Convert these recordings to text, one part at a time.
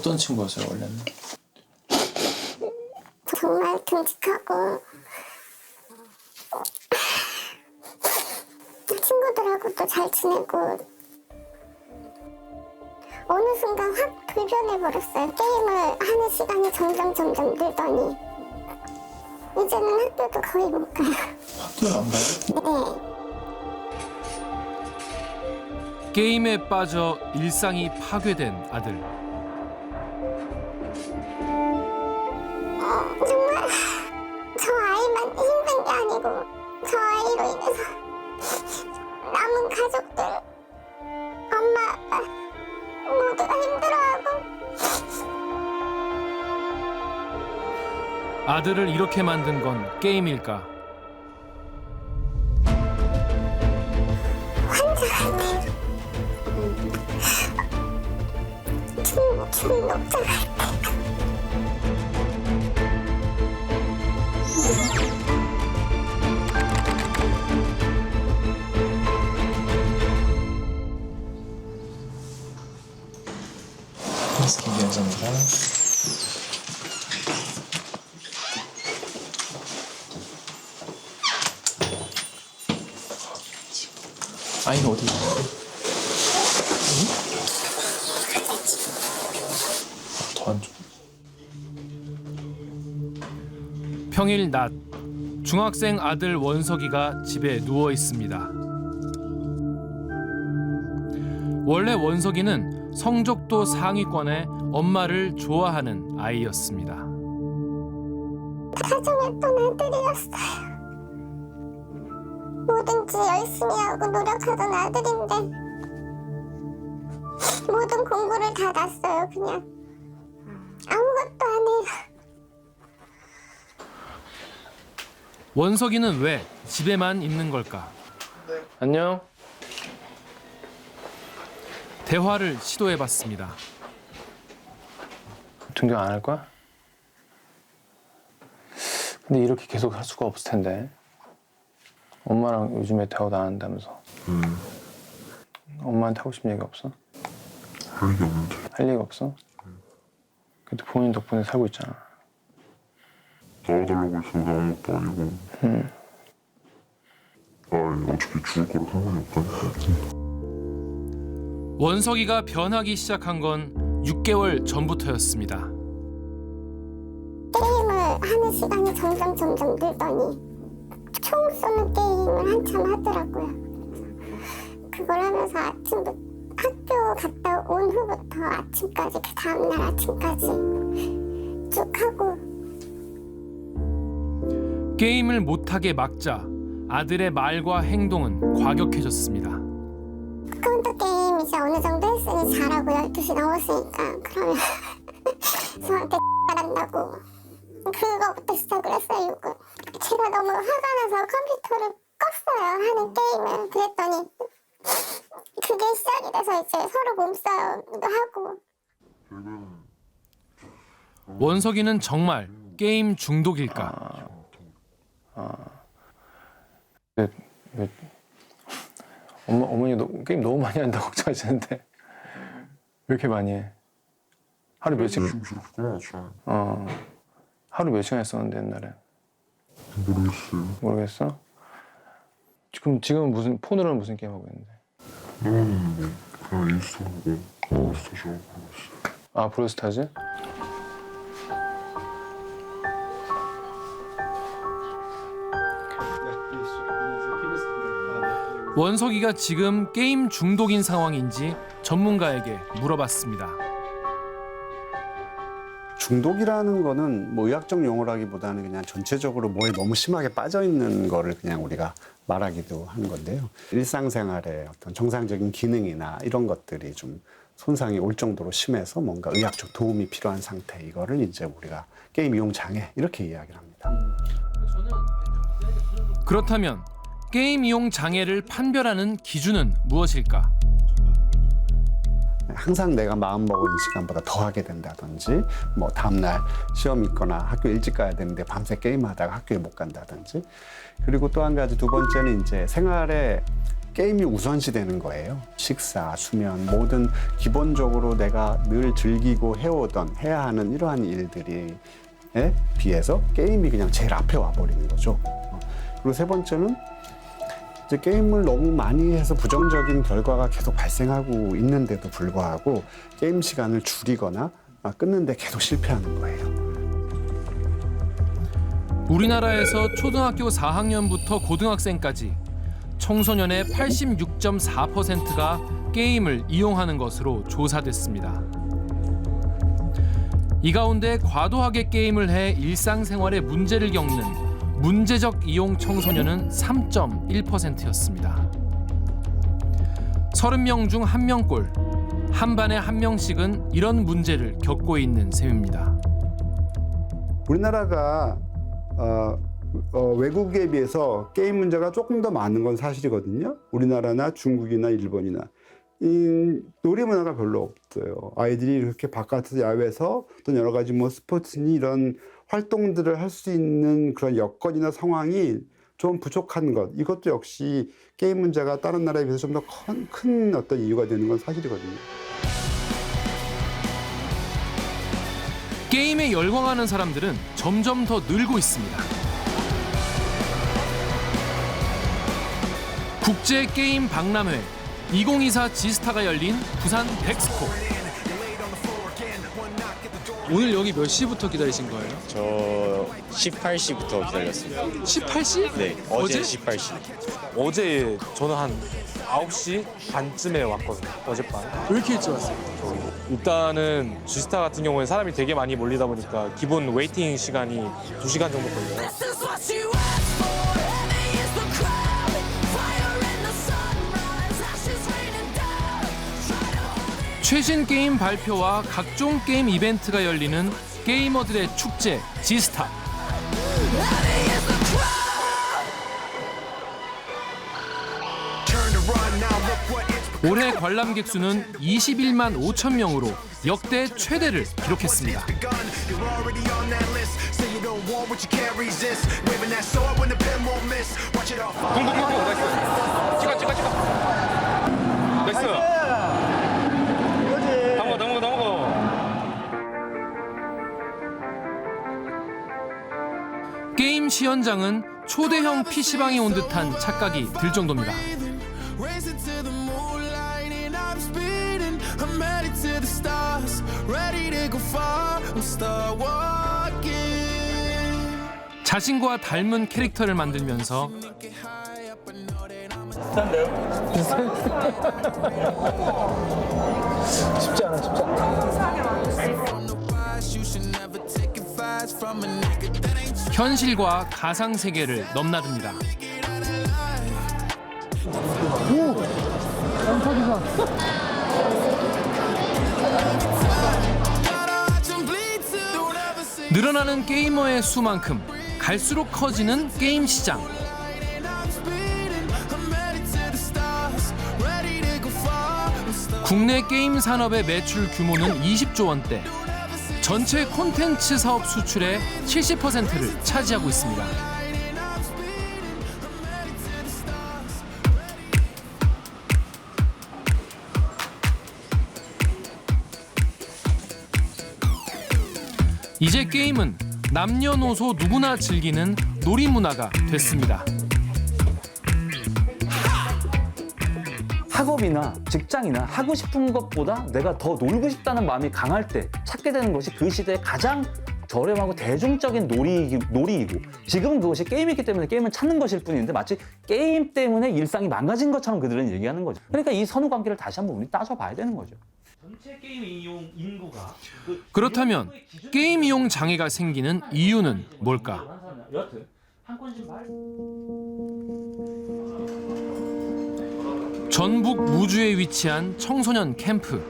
어떤 친구였어요 원래는? 정말 듬직하고 친구들하고도 잘 지내고 어느 순간 확 돌변해버렸어요. 게임을 하는 시간이 점점 늘더니 이제는 학교도 거의 못 가요. 학교를 안 가요? 네. 게임에 빠져 일상이 파괴된 아들. 정말 저 아이만 힘든 게 아니고 저 아이로 인해서 남은 가족들, 엄마, 아빠 모두가 힘들어하고 아들을 이렇게 만든 건 게임일까? 환자 같아. 중독자 같아. 스킨 감사합니다. 아이는 어디 있어? 더 안 좋아. 평일 낮 중학생 아들 원석이가 집에 누워 있습니다. 원래 원석이는 성적도 상위권에 엄마를 좋아하는 아이였습니다. 다정했던 아들이었어요. 뭐든지 열심히 하고 노력하던 아들인데 모든 공부를 다 놨어요. 그냥 아무것도 안 해요. 원석이는 왜 집에만 있는 걸까? 안녕. 대화를 시도해봤습니다. 등교 안 할 거야? 근데 이렇게 계속 할 수가 없을 텐데. 엄마랑 요즘에 대화도 안 한다면서. 엄마한테 하고 싶은 얘기 없어? 할 얘기 없는데. 할 얘기 없어? 그래도 본인 덕분에 살고 있잖아. 나와달라고 했으면 아무것도 아니고. 어차피 죽을 거라 상관이 없다니까. 원석이가 변하기 시작한 건 6개월 전부터였습니다. 게임을 하는 시간이 점점 늘더니 총 쏘는 게임을 한참 하더라고요. 그걸 하면서 아침부터 학교 갔다 온 후부터 아침까지 그 다음날 아침까지 쭉 하고 게임을 못하게 막자 아들의 말과 행동은 과격해졌습니다. 컴퓨터 게임 이제 어느 정도 했으니 잘하고 12시 넘었으니까 그러면 저한테 잘한다고 그거부터 시작을 했어요. 욕을. 제가 너무 화가 나서 컴퓨터를 껐어요. 하는 게임을. 그랬더니 그게 시작이 돼서 이제 서로 몸싸움도 하고. 원석이는 정말 게임 중독일까? 어머니 게임 너무 많이 한다고 걱정하시는데 왜 이렇게 많이 해? 하루 몇 시간? 하루 몇 시간 했었는데 옛날에? 모르겠어요. 모르겠어? 지금 무슨 폰으로는 무슨 게임 하고 있는데? 그냥 인스타하고 브롤스타즈 하고 있어요. 아 브롤스타즈? 원석이가 지금 게임 중독인 상황인지 전문가에게 물어봤습니다. 중독이라는 거는 뭐 의학적 용어라기보다는 그냥 전체적으로 뭐에 너무 심하게 빠져 있는 거를 그냥 우리가 말하기도 하는 건데요. 일상생활의 어떤 정상적인 기능이나 이런 것들이 좀 손상이 올 정도로 심해서 뭔가 의학적 도움이 필요한 상태, 이거를 이제 우리가 게임 이용 장애 이렇게 이야기를 합니다. 그렇다면 게임 이용 장애를 판별하는 기준은 무엇일까? 항상 내가 마음먹은 시간보다 더 하게 된다든지, 뭐 다음날 시험 있거나 학교 일찍 가야 되는데 밤새 게임하다가 학교에 못 간다든지, 그리고 또 한 가지 두 번째는 이제 생활에 게임이 우선시되는 거예요. 식사, 수면, 모든 기본적으로 내가 늘 즐기고 해야 하는 이러한 일들에 비해서 게임이 그냥 제일 앞에 와버리는 거죠. 그리고 세 번째는 이제 게임을 너무 많이 해서 부정적인 결과가 계속 발생하고 있는데도 불구하고 게임 시간을 줄이거나 끊는데 계속 실패하는 거예요. 우리나라에서 초등학교 4학년부터 고등학생까지 청소년의 86.4%가 게임을 이용하는 것으로 조사됐습니다. 이 가운데 과도하게 게임을 해 일상생활에 문제를 겪는 문제적 이용 청소년은 3.1%였습니다. 30명 중 1명꼴, 한 반에 1명씩은 이런 문제를 겪고 있는 셈입니다. 우리나라가 외국에 비해서 게임 문제가 조금 더 많은 건 사실이거든요. 우리나라나 중국이나 일본이나. 이 놀이 문화가 별로 없어요. 아이들이 이렇게 바깥에서 야외에서 또 여러 가지 뭐 스포츠니 이런 활동들을 할 수 있는 그런 여건이나 상황이 좀 부족한 것. 이것도 역시 게임 문제가 다른 나라에 비해서 좀 더 큰 어떤 이유가 되는 건 사실이거든요. 게임에 열광하는 사람들은 점점 더 늘고 있습니다. 국제게임 박람회 2024 지스타가 열린 부산 덱스코. 오늘 여기 몇 시부터 기다리신 거예요? 저 18시부터 기다렸습니다. 18시? 네, 어제 18시. 어제 저는 한 9시 반쯤에 왔거든요. 어젯밤. 왜 이렇게 일찍 왔어요? 일단은 주스타 같은 경우에 사람이 되게 많이 몰리다 보니까 기본 웨이팅 시간이 2시간 정도 걸려요. 최신 게임 발표와 각종 게임 이벤트가 열리는 게이머들의 축제 지스타. 올해 관람객 수는 21만 5천 명으로 역대 최대를 기록했습니다. 게임 시연장은 초대형 PC방에 온 듯한 착각이 들 정도입니다. 자신과 닮은 캐릭터를 만들면서 쉽지 않아. 현실과 가상 세계를 넘나듭니다. 늘어나는 게이머의 수만큼 갈수록 커지는 게임 시장. 국내 게임 산업의 매출 규모는 20조 원대. 전체 콘텐츠 사업 수출의 70%를 차지하고 있습니다. 이제 게임은 남녀노소 누구나 즐기는 놀이 문화가 됐습니다. 학업이나 직장이나 하고 싶은 것보다 내가 더 놀고 싶다는 마음이 강할 때 찾게 되는 것이 그 시대의 가장 저렴하고 대중적인 놀이이고 지금은 그것이 게임이기 때문에 게임을 찾는 것일 뿐인데 마치 게임 때문에 일상이 망가진 것처럼 그들은 얘기하는 거죠. 그러니까 이 선후 관계를 다시 한번 우리 따져봐야 되는 거죠. 전체 게임 이용 인구가 그렇다면 게임 이용 장애가 생기는 이유는 뭘까? 여튼 한 건씩 말. 전북 무주에 위치한 청소년 캠프.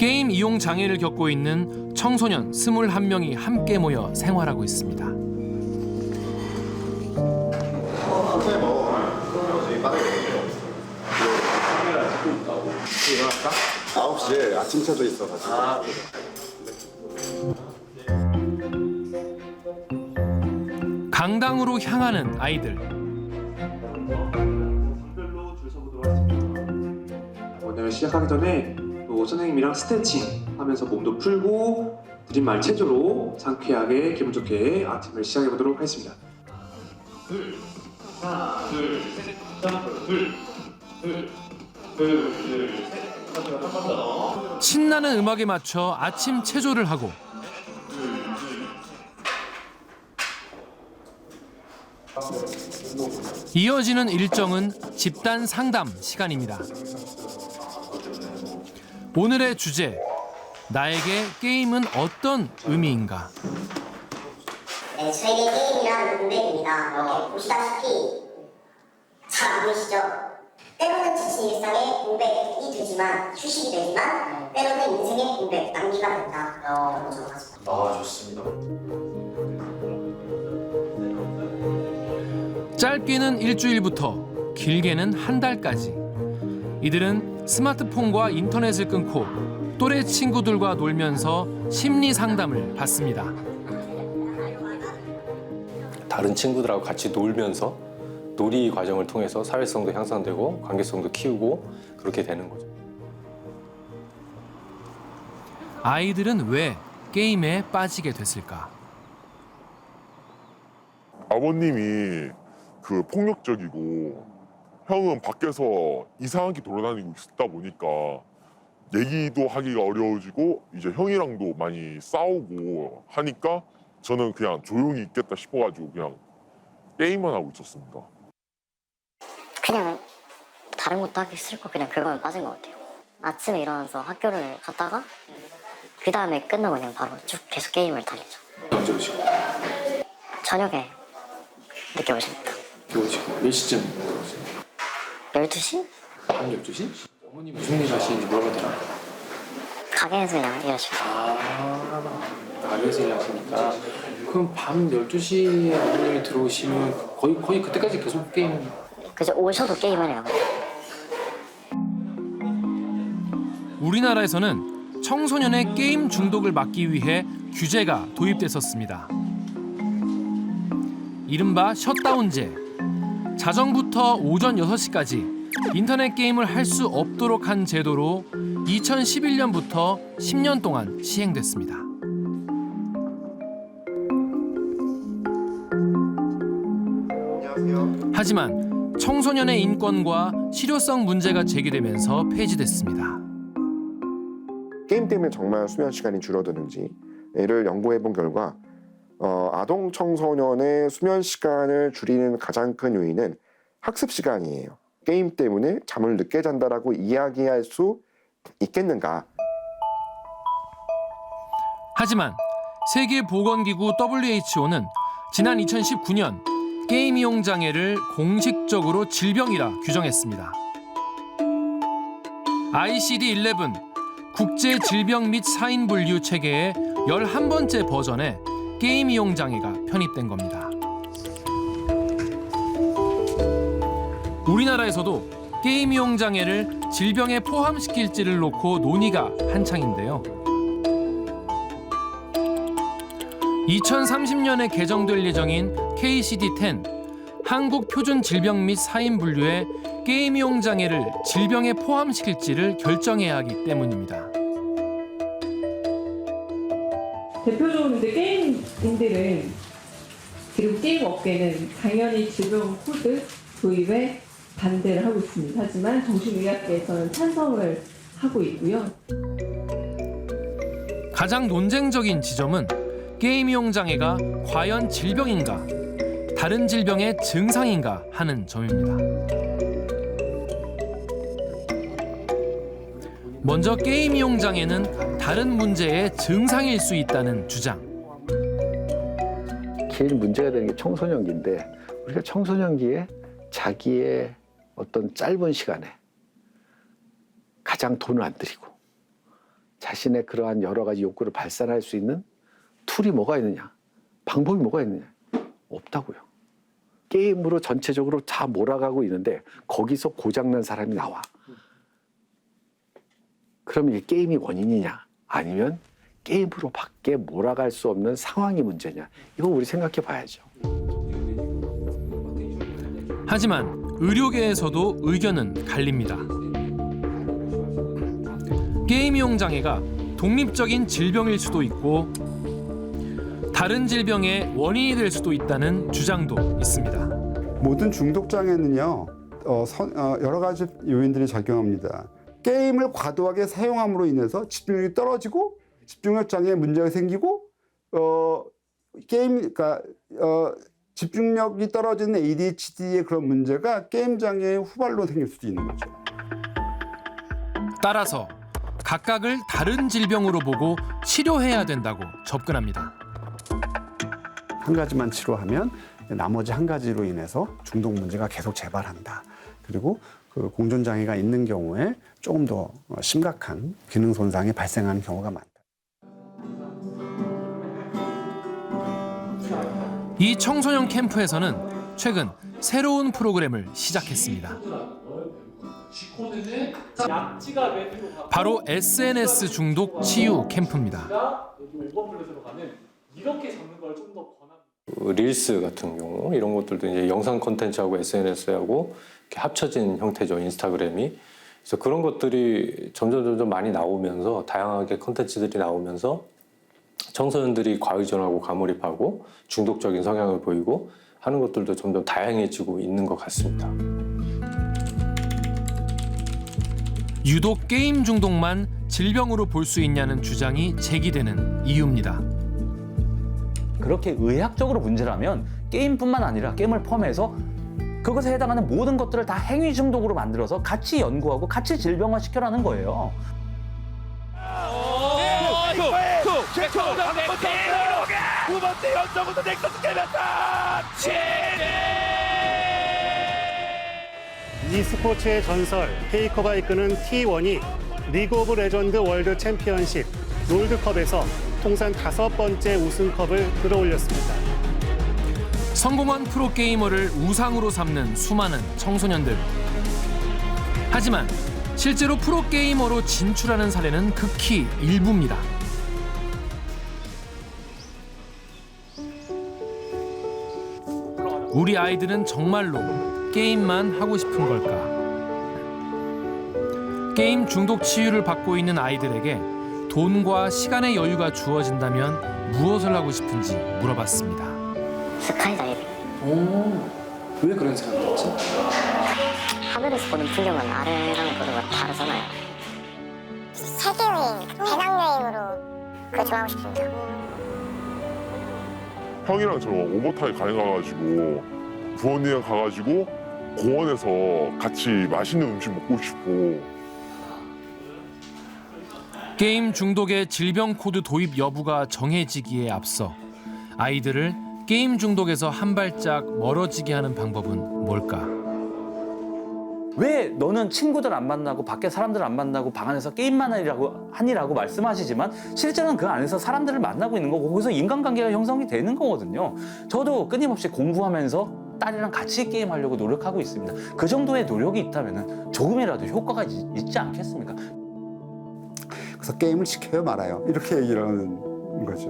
게임 이용 장애를 겪고 있는 청소년 21명이 함께 모여 생활하고 있습니다. 일어났다? 9시에 아침차도 있어가지고. 강당으로 향하는 아이들. 오늘 시작하기 전에 또 선생님이랑 스트레칭 하면서 몸도 풀고 드림말 체조로 상쾌하게 기분 좋게 아침을 시작해 보도록 하겠습니다. 하나, 둘, 셋, 한 번 더. 신나는 음악에 맞춰 아침 체조를 하고 이어지는 일정은 집단 상담 시간입니다. 오늘의 주제, 나에게 게임은 어떤 의미인가? 네, 저에게 게임이란 공백입니다. 이렇게 보시다시피 잘 안 보이시죠? 때로는 지친 일상에 공백이 되지만 휴식이 되지만 때로는 인생의 공백, 낭비가 된다. 좋습니다. 짧게는 일주일부터 길게는 한 달까지 이들은 스마트폰과 인터넷을 끊고 또래 친구들과 놀면서 심리 상담을 받습니다. 다른 친구들하고 같이 놀면서 놀이 과정을 통해서 사회성도 향상되고 관계성도 키우고 그렇게 되는 거죠. 아이들은 왜 게임에 빠지게 됐을까? 아버님이 그 폭력적이고 형은 밖에서 이상하게 돌아다니고 있다 보니까 얘기도 하기가 어려워지고 이제 형이랑도 많이 싸우고 하니까 저는 그냥 조용히 있겠다 싶어가지고 그냥 게임만 하고 있었습니다. 그냥 다른 것도 하기 싫고 그냥 그거에 빠진 것 같아요. 아침에 일어나서 학교를 갔다가 그 다음에 끝나고 그냥 바로 쭉 계속 게임을 다니죠. 언제 오시고? 저녁에 늦게 오십니다. 몇 시쯤 오세요? 12시? 밤 12시? 어머니 무슨 일 하시는지 물어봐도 되나요? 가게에서 그냥 일하십니다. 가게에서 일하시니까 그럼 밤 12시에 어머님이 들어오시면 거의 그때까지 계속 게임. 그죠, 오셔도 게임을 해요. 우리나라에서는 청소년의 게임 중독을 막기 위해 규제가 도입됐었습니다. 이른바 셧다운제. 자정부터 오전 6시까지 인터넷 게임을 할 수 없도록 한 제도로 2011년부터 10년 동안 시행됐습니다. 하지만 청소년의 인권과 실효성 문제가 제기되면서 폐지됐습니다. 게임 때문에 정말 수면 시간이 줄어드는지를 연구해 본 결과 아동 청소년의 수면 시간을 줄이는 가장 큰 요인은 학습 시간이에요. 게임 때문에 잠을 늦게 잔다라고 이야기할 수 있겠는가? 하지만 세계보건기구 WHO는 지난 2019년 게임 이용 장애를 공식적으로 질병이라 규정했습니다. ICD-11 국제 질병 및 사인 분류 체계의 11번째 버전에 게임 이용 장애가 편입된 겁니다. 우리나라에서도 게임 이용 장애를 질병에 포함시킬지를 놓고 논의가 한창인데요. 2030년에 개정될 예정인 KCD-10 한국 표준 질병 및 사인 분류에 게임 이용 장애를 질병에 포함시킬지를 결정해야 하기 때문입니다. 대표적으로 이제 게임인들은 그리고 게임 업계는 당연히 질병 코드 도입에 반대를 하고 있습니다. 하지만 정신의학계에서는 찬성을 하고 있고요. 가장 논쟁적인 지점은 게임 이용 장애가 과연 질병인가, 다른 질병의 증상인가 하는 점입니다. 먼저 게임 이용 장애는 다른 문제의 증상일 수 있다는 주장. 제일 문제가 되는 게 청소년기인데 우리가 청소년기에 자기의 어떤 짧은 시간에 가장 돈을 안 들이고 자신의 그러한 여러 가지 욕구를 발산할 수 있는 툴이 뭐가 있느냐, 방법이 뭐가 있느냐, 없다고요. 게임으로 전체적으로 다 몰아가고 있는데 거기서 고장난 사람이 나와. 그러면 이게 게임이 원인이냐 아니면 게임으로 밖에 몰아갈 수 없는 상황이 문제냐, 이거 우리 생각해 봐야죠. 하지만 의료계에서도 의견은 갈립니다. 게임이용 장애가 독립적인 질병일 수도 있고 다른 질병의 원인이 될 수도 있다는 주장도 있습니다. 모든 중독 장애는요, 여러 가지 요인들이 작용합니다. 게임을 과도하게 사용함으로 인해서 집중력이 떨어지고 집중력 장애에 문제가 생기고 집중력이 떨어지는 ADHD의 그런 문제가 게임 장애의 후발로 생길 수도 있는 거죠. 따라서 각각을 다른 질병으로 보고 치료해야 된다고 접근합니다. 한 가지만 치료하면 나머지 한 가지로 인해서 중독 문제가 계속 재발한다. 그리고 그 공존 장애가 있는 경우에 조금 더 심각한 기능 손상이 발생하는 경우가 많다. 이 청소년 캠프에서는 최근 새로운 프로그램을 시작했습니다. 바로 SNS 중독 치유 캠프입니다. 릴스 같은 경우 이런 것들도 이제 영상 콘텐츠하고 SNS하고 합쳐진 형태죠, 인스타그램이. 그래서 그런 것들이 점점 많이 나오면서 다양하게 콘텐츠들이 나오면서 청소년들이 과의존하고 과몰입하고 중독적인 성향을 보이고 하는 것들도 점점 다양해지고 있는 것 같습니다. 유독 게임 중독만 질병으로 볼 수 있냐는 주장이 제기되는 이유입니다. 그렇게 의학적으로 문제라면 게임뿐만 아니라 게임을 포함해서 그것에 해당하는 모든 것들을 다 행위 중독으로 만들어서 같이 연구하고 같이 질병화 시켜라는 거예요. 두 번째 연속으로 넥서스 깨졌다. e스포츠의 전설 페이커가 이끄는 T1이 리그 오브 레전드 월드 챔피언십 롤드컵에서 통산 5번째 우승컵을 끌어올렸습니다. 성공한 프로게이머를 우상으로 삼는 수많은 청소년들. 하지만 실제로 프로게이머로 진출하는 사례는 극히 일부입니다. 우리 아이들은 정말로 게임만 하고 싶은 걸까? 게임 중독 치유를 받고 있는 아이들에게 돈과 시간의 여유가 주어진다면 무엇을 하고 싶은지 물어봤습니다. 스카이다이빙. 왜 그런 생각을 했지? 하늘에서 보는 풍경은 아래랑 보는 건 다르잖아요. 세계여행, 배낭여행으로 그거 좋아하고 싶습니다. 형이랑 저 오버타이 가가지고 부모님이랑 가가지고 공원에서 같이 맛있는 음식 먹고 싶고. 게임 중독의 질병 코드 도입 여부가 정해지기에 앞서 아이들을 게임 중독에서 한 발짝 멀어지게 하는 방법은 뭘까? 왜 너는 친구들 안 만나고 밖에 사람들 안 만나고 방 안에서 게임만 하니라고 말씀하시지만 실제로는 그 안에서 사람들을 만나고 있는 거고 거기서 인간관계가 형성이 되는 거거든요. 저도 끊임없이 공부하면서 딸이랑 같이 게임하려고 노력하고 있습니다. 그 정도의 노력이 있다면 조금이라도 효과가 있지 않겠습니까? 그래서 게임을 지켜요 말아요 이렇게 얘기를 하는 거죠.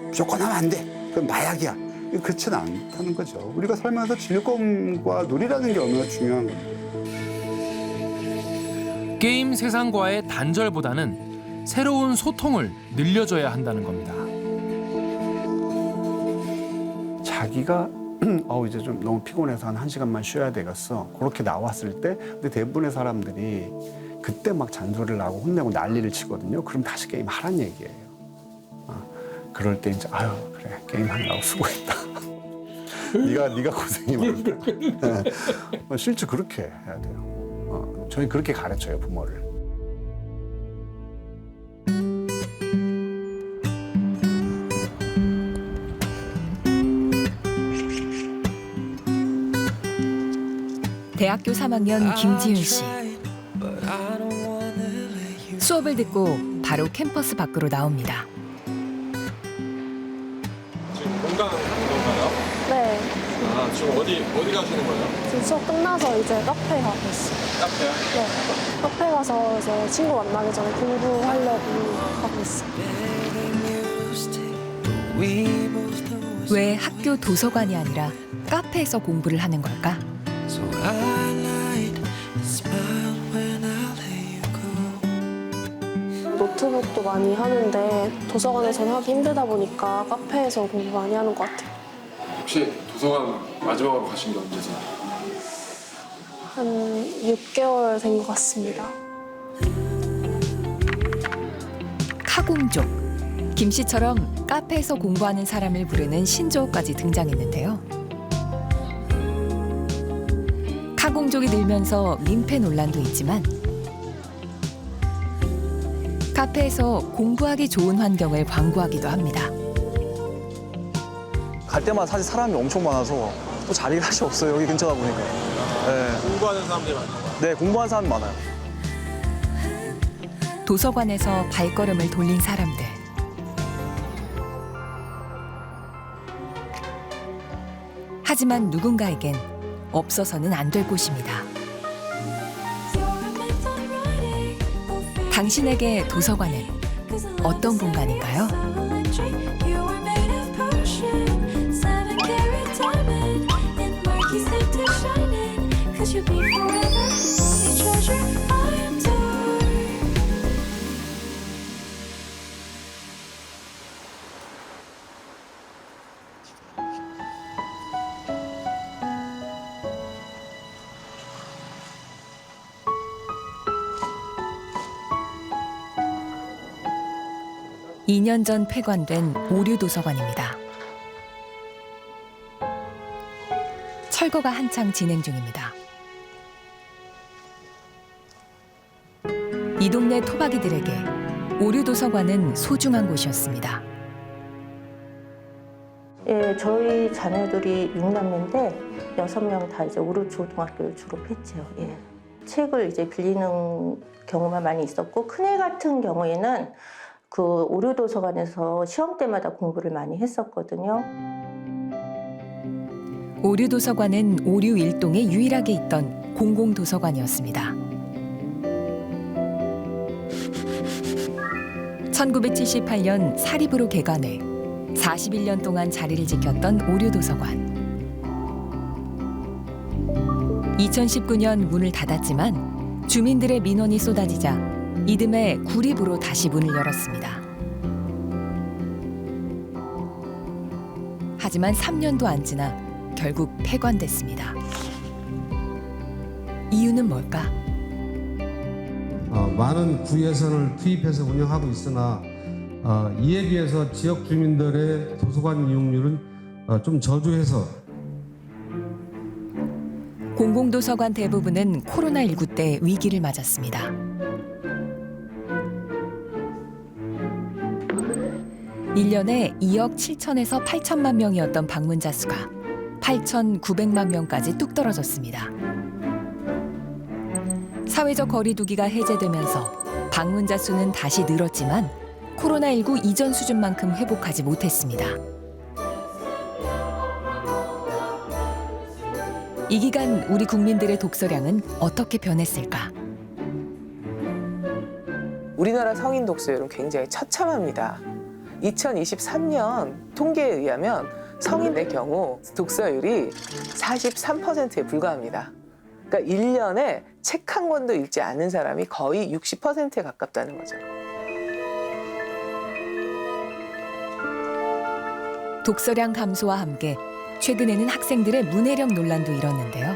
무조건 하면 안 돼. 그건 마약이야. 그렇지는 않다는 거죠. 우리가 살면서 즐거움과 놀이라는 게 얼마나 중요한 건데. 게임 세상과의 단절보다는 새로운 소통을 늘려줘야 한다는 겁니다. 자기가 이제 좀 너무 피곤해서 한 1시간만 쉬어야 되겠어. 그렇게 나왔을 때 근데 대부분의 사람들이 그때 막 잔소리를 하고 혼내고 난리를 치거든요. 그럼 다시 게임 하란 얘기예요. 그럴 때 이제 아유 그래 게임 하느라고 수고했다. 네가 고생이 많다. 실제 그렇게 해야 돼요. 저희 그렇게 가르쳐요 부모를. 대학교 3학년 김지윤 씨. 수업을 듣고 바로 캠퍼스 밖으로 나옵니다. 지금 공강 하는 건가요? 네. 아, 지금 어디 가시는 거예요? 지금 수업 끝나서 이제 카페 가고 있어요. 카페요? 네. 카페 가서 이제 친구 만나기 전에 공부하려고 가고 있어요. 왜 학교 도서관이 아니라 카페에서 공부를 하는 걸까? 노트북도 많이 하는데 도서관에서는 하기 힘들다 보니까 카페에서 공부 많이 하는 것 같아요. 혹시 도서관 마지막으로 가신 게 언제세요? 한 6개월 된 것 같습니다. 카공족. 김 씨처럼 카페에서 공부하는 사람을 부르는 신조어까지 등장했는데요. 카공족이 늘면서 민폐 논란도 있지만 카페에서 공부하기 좋은 환경을 광고하기도 합니다. 갈 때마다 사실 사람이 엄청 많아서 또 자리가 사실 없어요. 여기 근처다 보니까. 네. 공부하는 사람들이 많나요? 네, 공부하는 사람 많아요. 도서관에서 발걸음을 돌린 사람들. 하지만 누군가에겐 없어서는 안 될 곳입니다. 당신에게 도서관은 어떤 공간인가요? 이 년 전 폐관된 오류도서관입니다. 철거가 한창 진행 중입니다. 이 동네 토박이들에게 오류도서관은 소중한 곳이었습니다. 예, 저희 자녀들이 6남매인데 6명 다 이제 오류초등학교를 졸업했죠. 예. 책을 이제 빌리는 경우만 많이 있었고, 큰애 같은 경우에는 그 오류도서관에서 시험 때마다 공부를 많이 했었거든요. 오류도서관은 오류 1동에 유일하게 있던 공공도서관이었습니다. 1978년 사립으로 개관해 41년 동안 자리를 지켰던 오류도서관. 2019년 문을 닫았지만 주민들의 민원이 쏟아지자 이듬해 구립으로 다시 문을 열었습니다. 하지만 3년도 안 지나 결국 폐관됐습니다. 이유는 뭘까? 많은 구예산을 투입해서 운영하고 있으나 이에 비해서 지역 주민들의 도서관 이용률은 좀 저조해서 공공도서관 대부분은 코로나19 때 위기를 맞았습니다. 1년에 2억 7천에서 8천만 명이었던 방문자 수가 8,900만 명까지 뚝 떨어졌습니다. 사회적 거리두기가 해제되면서 방문자 수는 다시 늘었지만 코로나19 이전 수준만큼 회복하지 못했습니다. 이 기간 우리 국민들의 독서량은 어떻게 변했을까? 우리나라 성인 독서율은 굉장히 처참합니다. 2023년 통계에 의하면 성인의 경우 독서율이 43%에 불과합니다. 그러니까 1년에 책 한 권도 읽지 않은 사람이 거의 60%에 가깝다는 거죠. 독서량 감소와 함께 최근에는 학생들의 문해력 논란도 일었는데요.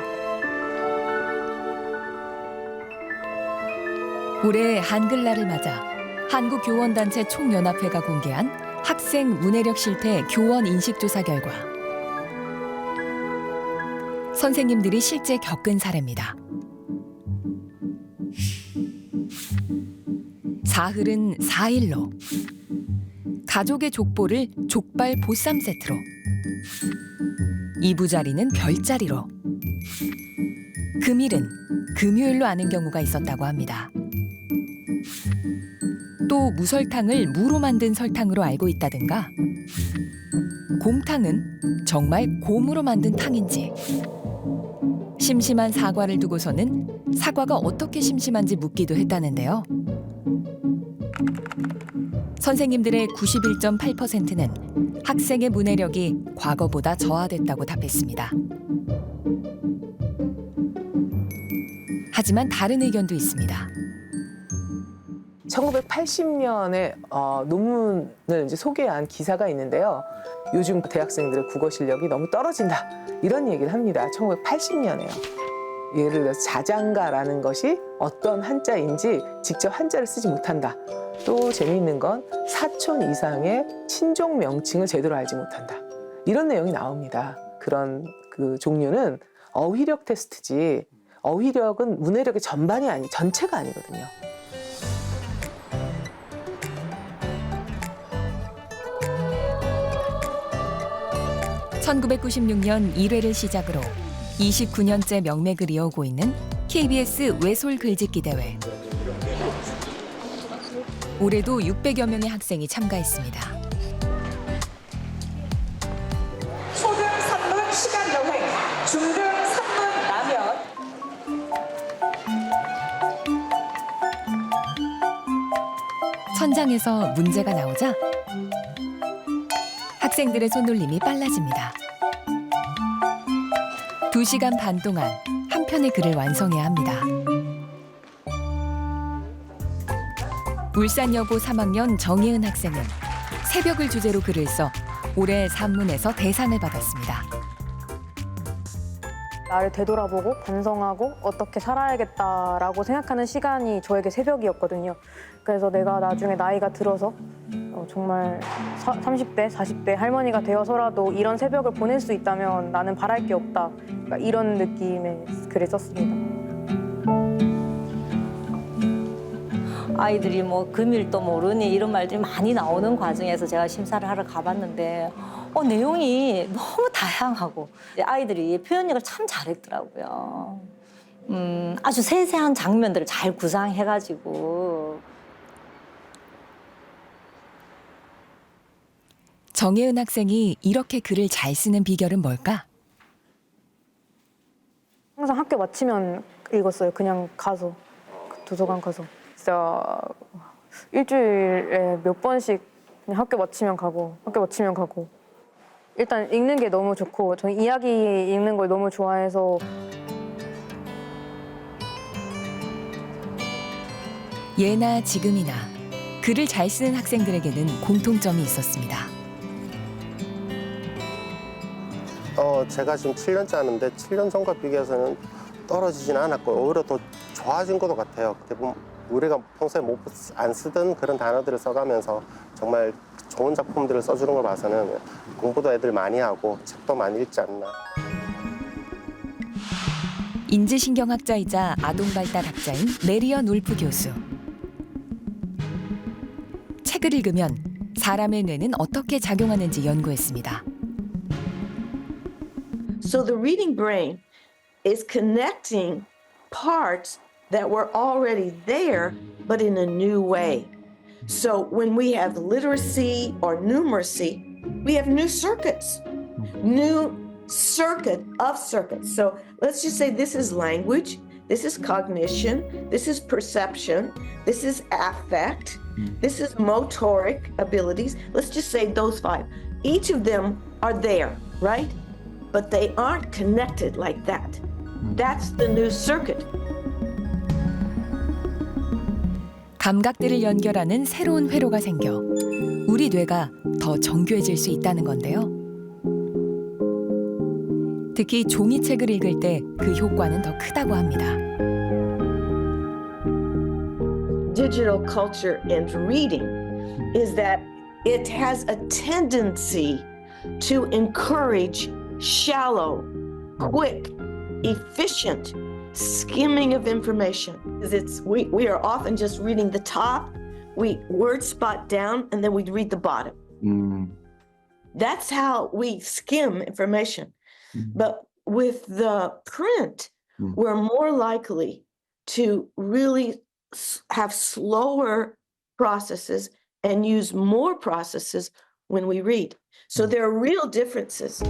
올해 한글날을 맞아 한국교원단체 총연합회가 공개한 학생 문해력 실태 교원 인식조사 결과 선생님들이 실제 겪은 사례입니다. 사흘은 4일로, 가족의 족보를 족발 보쌈 세트로, 이부자리는 별자리로, 금일은 금요일로 아는 경우가 있었다고 합니다. 또 무설탕을 무로 만든 설탕으로 알고 있다든가, 곰탕은 정말 곰으로 만든 탕인지, 심심한 사과를 두고서는 사과가 어떻게 심심한지 묻기도 했다는데요. 선생님들의 91.8%는 학생의 문해력이 과거보다 저하됐다고 답했습니다. 하지만 다른 의견도 있습니다. 1980년에 논문을 이제 소개한 기사가 있는데요. 요즘 대학생들의 국어 실력이 너무 떨어진다. 이런 얘기를 합니다. 1980년에요. 예를 들어서 자장가라는 것이 어떤 한자인지 직접 한자를 쓰지 못한다. 또 재미있는 건 사촌 이상의 친족 명칭을 제대로 알지 못한다. 이런 내용이 나옵니다. 그런 그 종류는 어휘력 테스트지 어휘력은 문해력의 전반이 전체가 아니거든요. (1996년) 1회를 시작으로 29년째 명맥을 이어오고 있는 KBS 외솔 글짓기 대회. 올해도 600여 명의 학생이 참가했습니다. 초등 3문 시간 여행, 중등 3문 라면. 천장에서 문제가 나오자 학생들의 손놀림이 빨라집니다. 2시간 반 동안 한 편의 글을 완성해야 합니다. 울산여고 3학년 정예은 학생은 새벽을 주제로 글을 써 올해 산문에서 대상을 받았습니다. 나를 되돌아보고 반성하고 어떻게 살아야겠다라고 생각하는 시간이 저에게 새벽이었거든요. 그래서 내가 나중에 나이가 들어서 정말 30대, 40대 할머니가 되어서라도 이런 새벽을 보낼 수 있다면 나는 바랄 게 없다. 그러니까 이런 느낌의 글을 썼습니다. 아이들이 뭐 금일도 모르니 이런 말들이 많이 나오는 과정에서 제가 심사를 하러 가봤는데 내용이 너무 다양하고 아이들이 표현력을 참 잘했더라고요. 아주 세세한 장면들을 잘 구상해가지고. 정예은 학생이 이렇게 글을 잘 쓰는 비결은 뭘까? 항상 학교 마치면 읽었어요. 그냥 가서 도서관 가서. 진짜 일주일에 몇 번씩 그냥 학교 마치면 가고 일단 읽는 게 너무 좋고 저는 이야기 읽는 걸 너무 좋아해서 예나 지금이나 글을 잘 쓰는 학생들에게는 공통점이 있었습니다. 제가 지금 7년째 하는데 7년 전과 비교해서는 떨어지진 않았고 오히려 더 좋아진 것도 같아요. 대부분 우리가 평소에 안 쓰던 그런 단어들을 써가면서 정말 좋은 작품들을 써주는 걸 봐서는 공부도 애들 많이 하고 책도 많이 읽지 않나. 인지신경학자이자 아동발달학자인 메리언 울프 교수. 책을 읽으면 사람의 뇌는 어떻게 작용하는지 연구했습니다. So the reading brain is connecting parts that were already there, but in a new way. So when we have literacy or numeracy, we have new circuits, new circuit of circuits. So let's just say this is language, this is cognition, this is perception, this is affect, this is motoric abilities. Let's just say those 5. Each of them are there, right? But they aren't connected like that. That's the new circuit. 감각들을 연결하는 새로운 회로가 생겨 우리 뇌가 더 정교해질 수 있다는 건데요. 특히 종이책을 읽을 때 그 효과는 더 크다고 합니다. Digital culture and reading is that it has a tendency to encourage shallow, quick, efficient skimming of information. We are often just reading the top, we word spot down, and then we read the bottom. That's how we skim information. But with the print, we're more likely to really have slower processes and use more processes when we read. So there are real differences.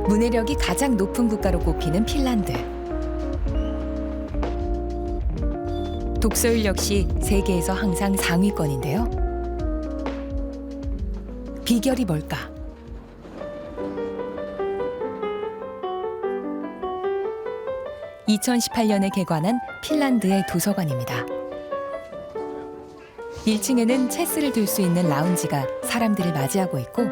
문해력이 가장 높은 국가로 꼽히는 핀란드. 독서율 역시 세계에서 항상 상위권인데요. 비결이 뭘까? 2018년에 개관한 핀란드의 도서관입니다. 1층에는 체스를 둘 수 있는 라운지가 사람들을 맞이하고 있고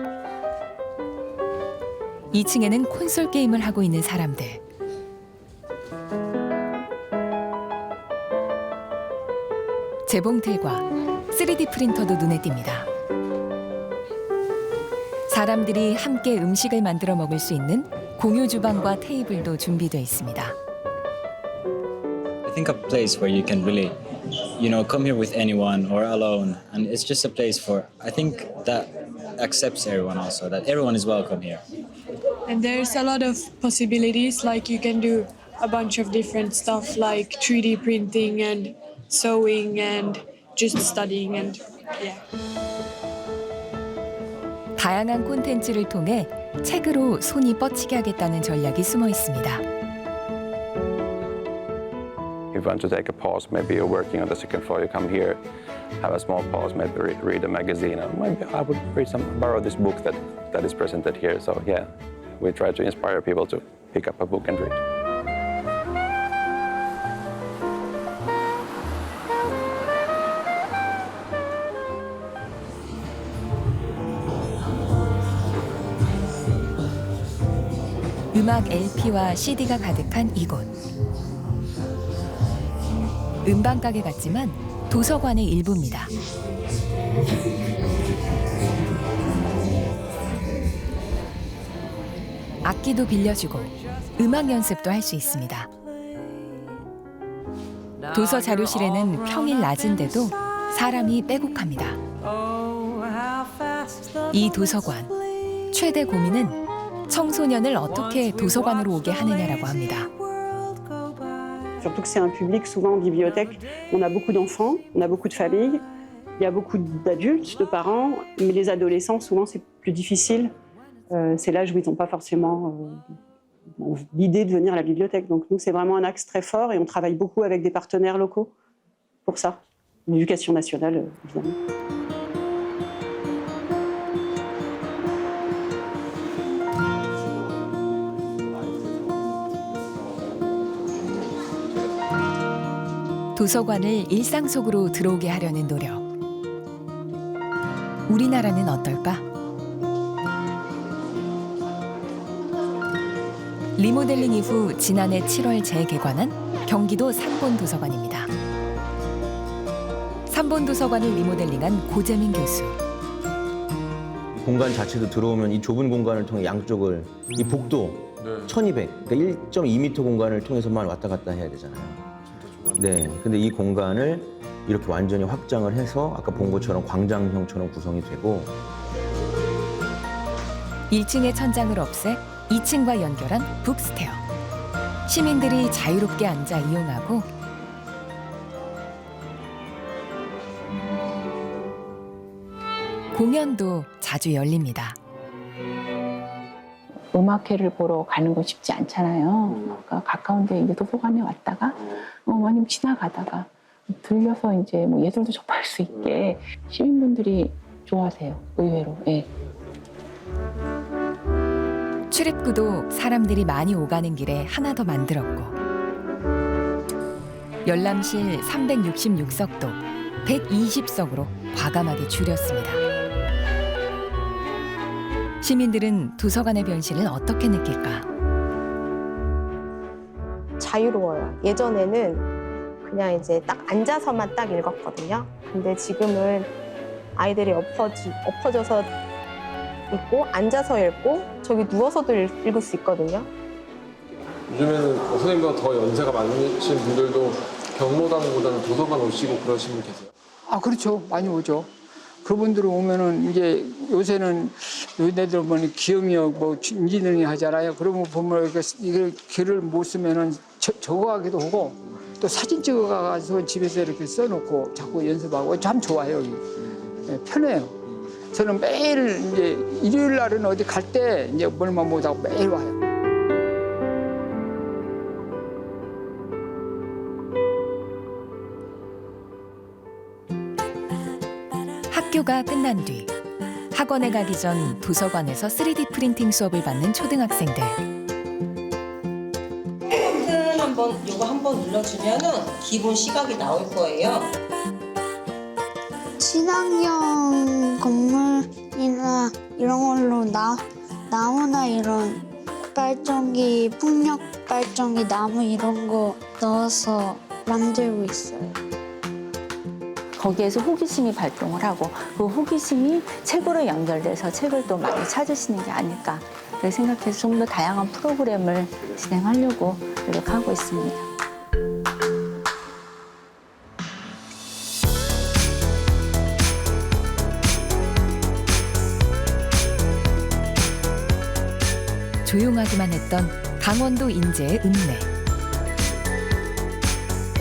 2층에는 콘솔 게임을 하고 있는 사람들. 재봉틀과 3D 프린터도 눈에 띕니다. 사람들이 함께 음식을 만들어 먹을 수 있는 공유 주방과 테이블도 준비되어 있습니다. I think a place where you can really, come here with anyone or alone, and it's just a place for. I think that accepts everyone also. That everyone is welcome here. And there's a lot of possibilities, like you can do a bunch of different stuff like 3D printing and sewing and just studying and yeah. 다양한 콘텐츠를 통해 책으로 손이 뻗치게 하겠다는 전략이 숨어 있습니다. If you want to take a pause, maybe you're working on the second floor, you come here, have a small pause, maybe read a magazine, or maybe I would borrow this book that is presented here. So yeah, we try to inspire people to pick up a book and read. 음악 LP와 CD가 가득한 이곳. 음반 가게 같지만 도서관의 일부입니다. 악기도 빌려주고 음악 연습도 할 수 있습니다. 도서 자료실에는 평일 낮인데도 사람이 빼곡합니다. 이 도서관, 최대 고민은 청소년을 어떻게 도서관으로 오게 하느냐라고 합니다. Surtout que c'est un public, souvent en bibliothèque, on a beaucoup d'enfants, on a beaucoup de familles, il y a beaucoup d'adultes, de parents, mais les adolescents, souvent c'est plus difficile. C'est l'âge où ils n'ont pas forcément l'idée de venir à la bibliothèque. Donc nous, c'est vraiment un axe très fort et on travaille beaucoup avec des partenaires locaux pour ça. L'éducation nationale, évidemment. 도서관을 일상 속으로 들어오게 하려는 노력. 우리나라는 어떨까? 리모델링 이후 지난해 7월 재개관한 경기도 삼본도서관입니다. 삼본도서관을 리모델링한 고재민 교수. 공간 자체도 들어오면 이 좁은 공간을 통해 양쪽을 이 복도 1200, 그러니까 1.2m 공간을 통해서만 왔다 갔다 해야 되잖아요. 네, 근데 이 공간을 이렇게 완전히 확장을 해서 아까 본 것처럼 광장형처럼 구성이 되고 1층의 천장을 없애 2층과 연결한 북스테어. 시민들이 자유롭게 앉아 이용하고 공연도 자주 열립니다. 음악회를 보러 가는 건 쉽지 않잖아요. 그러니까 가까운데 이제 도서관에 왔다가 아니면 지나가다가 들려서 이제 뭐 예술도 접할 수 있게 시민분들이 좋아하세요. 의외로. 예. 출입구도 사람들이 많이 오가는 길에 하나 더 만들었고 열람실 366석도 120석으로 과감하게 줄였습니다. 시민들은 도서관의 변신을 어떻게 느낄까? 자유로워요. 예전에는 그냥 이제 딱 앉아서만 딱 읽었거든요. 근데 지금은 아이들이 엎어져서 읽고 앉아서 읽고 저기 누워서도 읽을 수 있거든요. 요즘에는 선생님보다 더 연세가 많으신 분들도 경로당보다는 도서관 오시고 그러시는 분 계세요? 아, 그렇죠. 많이 오죠. 그분들 오면은 이제 요새는 요새들 보면 기억력 뭐 인지능이 하잖아요. 그러면 보면 이걸 글을 못 쓰면은 적어가기도 하고 또 사진 찍어가서 집에서 이렇게 써놓고 자꾸 연습하고 참 좋아요. 여기. 네, 편해요. 저는 매일 이제 일요일 날은 어디 갈 때 이제 뭘만 못하고 매일 와요. 학교가 끝난 뒤 학원에 가기 전 도서관에서 3D 프린팅 수업을 받는 초등학생들. 한번 요거 한번 눌러주면은 기본 시각이 나올 거예요. 친환경 건물이나 이런 걸로 나무나 이런 발전기, 풍력 발전기, 나무 이런 거 넣어서 만들고 있어요. 거기에서 호기심이 발동을 하고 그 호기심이 책으로 연결돼서 책을 또 많이 찾으시는 게 아닐까 그렇게 생각해서 좀 더 다양한 프로그램을 진행하려고 노력하고 있습니다. 조용하기만 했던 강원도 인제의 읍내.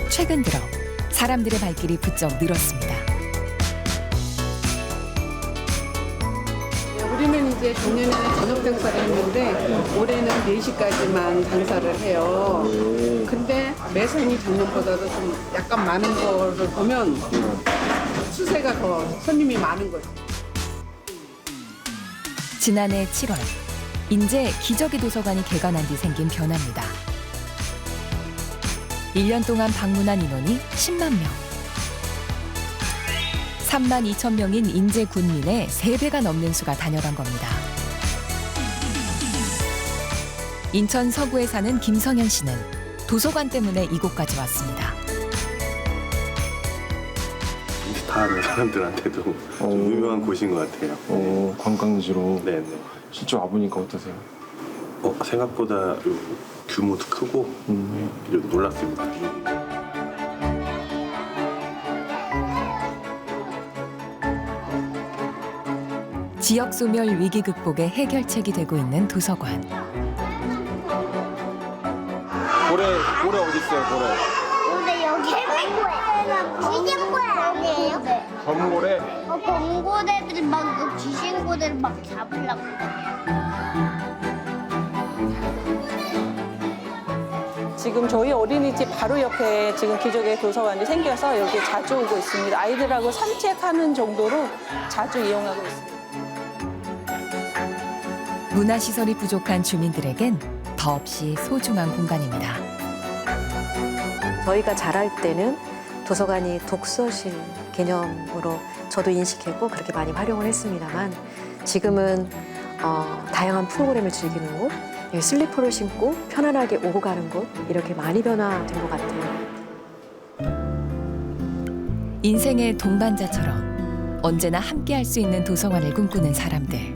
최근 들어 사람들의 발길이 부쩍 늘었습니다. 우리는 이제 작년에는 저녁 장사를 했는데 올해는 4시까지만 장사를 해요. 근데 매상이 작년보다도 좀 약간 많은 거를 보면 수세가 더 손님이 많은 거죠. 지난해 7월 인제 기저귀 도서관이 개관한 뒤 생긴 변화입니다. 1년 동안 방문한 인원이 10만 명. 3만 2천 명인 인제 군민의 3배가 넘는 수가 다녀간 겁니다. 인천 서구에 사는 김성현 씨는 도서관 때문에 이곳까지 왔습니다. 인스타하는 사람들한테도 좀 유명한 곳인 것 같아요. 관광지로. 네네. 실제 와보니까 어떠세요? 생각보다 규모도 크고 좀 놀랐습니다. 지역 소멸 위기 극복의 해결책이 되고 있는 도서관. 고래 어디 있어요, 고래? 근데 여기 쥐신고래 아니에요? 범고래? 범고래들이 막 쥐신고래를 막 잡으려고 지금 저희 어린이집 바로 옆에 지금 기적의 도서관이 생겨서 여기 자주 오고 있습니다. 아이들하고 산책하는 정도로 자주 이용하고 있습니다. 문화시설이 부족한 주민들에겐 더없이 소중한 공간입니다. 저희가 자랄 때는 도서관이 독서실 개념으로 저도 인식했고 그렇게 많이 활용을 했습니다만 지금은 다양한 프로그램을 즐기는 곳, 슬리퍼를 신고 편안하게 오고 가는 곳 이렇게 많이 변화된 것 같아요. 인생의 동반자처럼 언제나 함께할 수 있는 도서관을 꿈꾸는 사람들.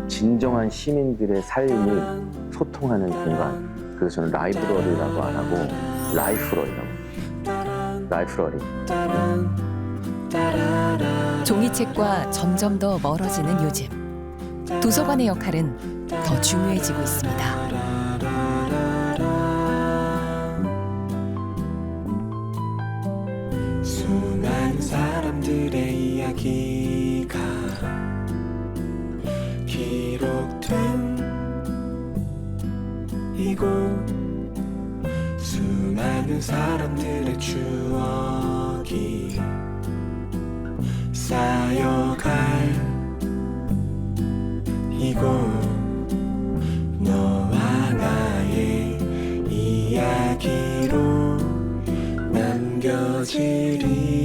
진정한 시민들의 삶이 소통하는 공간. 그래서 저는 라이브러리라고 안 하고 라이프러리라고. 라이프러리. 종이책과 점점 더 멀어지는 요즘. 도서관의 역할은 더 중요해지고 있습니다. 수많은 사람들의 이야기가 기록된 이곳 수많은 사람들의 추억이 쌓여갈 이곳 너와 나의 이야기로 남겨지리